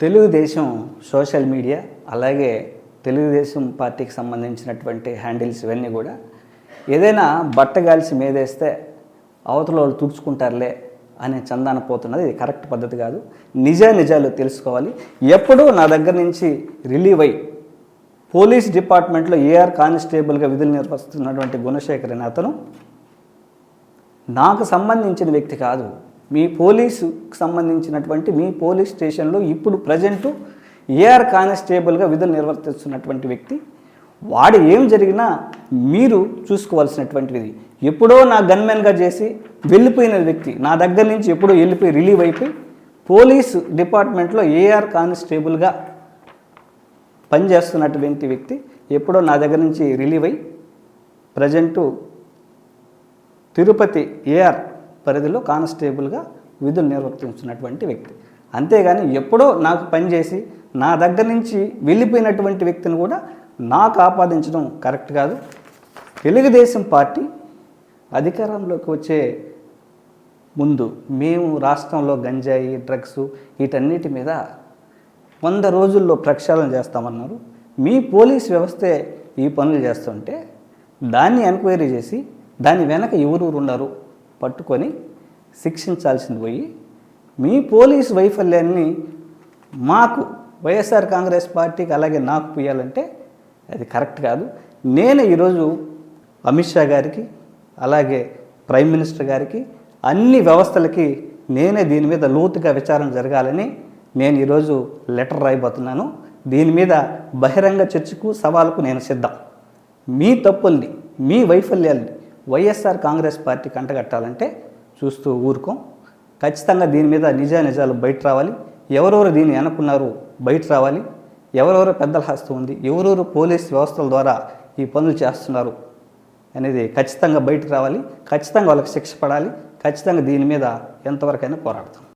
Telugu Desam social media అలాగే తెలుగుదేశం పార్టీకి సంబంధించినటువంటి హ్యాండిల్స్ ఇవన్నీ కూడా ఏదైనా బట్టగాల్సి మీదేస్తే అవతల వాళ్ళు తుడుచుకుంటారులే అనే చందాన పోతున్నది. ఇది కరెక్ట్ పద్ధతి కాదు. నిజాలు తెలుసుకోవాలి. ఎప్పుడూ నా దగ్గర నుంచి రిలీవ్ అయ్యి పోలీస్ డిపార్ట్మెంట్లో ఏఆర్ కానిస్టేబుల్గా విధులు నిర్వహిస్తున్నటువంటి గుణశేఖర్ అనే అతను నాకు సంబంధించిన వ్యక్తి కాదు. మీ పోలీసుకు సంబంధించినటువంటి మీ పోలీస్ స్టేషన్లో ఇప్పుడు ప్రజెంటు ఏఆర్ కానిస్టేబుల్గా విధులు నిర్వర్తిస్తున్నటువంటి వ్యక్తి. వాడు ఏం జరిగినా మీరు చూసుకోవాల్సినటువంటిది. ఎప్పుడో నా గన్మెన్గా చేసి వెళ్ళిపోయిన వ్యక్తి నా దగ్గర నుంచి ఎప్పుడో వెళ్ళిపోయి రిలీవ్ అయిపోయి పోలీసు డిపార్ట్మెంట్లో ఏఆర్ కానిస్టేబుల్గా పనిచేస్తున్నటువంటి వ్యక్తి ఎప్పుడో నా దగ్గర నుంచి రిలీవ్ అయ్యి ప్రజెంటు తిరుపతి ఏఆర్ పరిధిలో కానిస్టేబుల్గా విధులు నిర్వర్తించినటువంటి వ్యక్తి. అంతేగాని ఎప్పుడో నాకు పనిచేసి నా దగ్గర నుంచి వెళ్ళిపోయినటువంటి వ్యక్తిని కూడా నాకు ఆపాదించడం కరెక్ట్ కాదు. తెలుగుదేశం పార్టీ అధికారంలోకి వచ్చే ముందు మేము రాష్ట్రంలో గంజాయి డ్రగ్స్ వీటన్నిటి మీద 100 రోజుల్లో ప్రక్షాళన చేస్తామన్నారు. మీ పోలీస్ వ్యవస్థే ఈ పనులు చేస్తుంటే దాన్ని ఎంక్వైరీ చేసి దాని వెనక ఎవరు ఉన్నారు పట్టుకొని శిక్షించాల్సింది పోయి మీ పోలీస్ వైఫల్యాన్ని మాకు వైఎస్ఆర్ కాంగ్రెస్ పార్టీకి అలాగే నాకు పోయాలంటే అది కరెక్ట్ కాదు. నేను ఈరోజు అమిత్ షా గారికి అలాగే ప్రైమ్ మినిస్టర్ గారికి అన్ని వ్యవస్థలకి నేనే దీని మీద లోతుగా విచారణ జరగాలని నేను ఈరోజు లెటర్ రాయబోతున్నాను. దీని మీద బహిరంగ చర్చకు సవాలుకు నేను సిద్ధం. మీ తప్పుల్ని మీ వైఫల్యాల్ని వైఎస్ఆర్ కాంగ్రెస్ పార్టీ కంటగట్టాలంటే చూస్తూ ఊరుకోం. ఖచ్చితంగా దీని మీద నిజాలు బయట రావాలి. ఎవరెవరు దీన్ని అనుకున్నారు బయట రావాలి. ఎవరెవరు పెద్దల హస్తం ఉంది, ఎవరెవరు పోలీస్ వ్యవస్థల ద్వారా ఈ పనులు చేస్తున్నారు అనేది ఖచ్చితంగా బయటకు రావాలి. ఖచ్చితంగా వాళ్ళకి శిక్ష పడాలి. ఖచ్చితంగా దీని మీద ఎంతవరకైనా పోరాడతాం.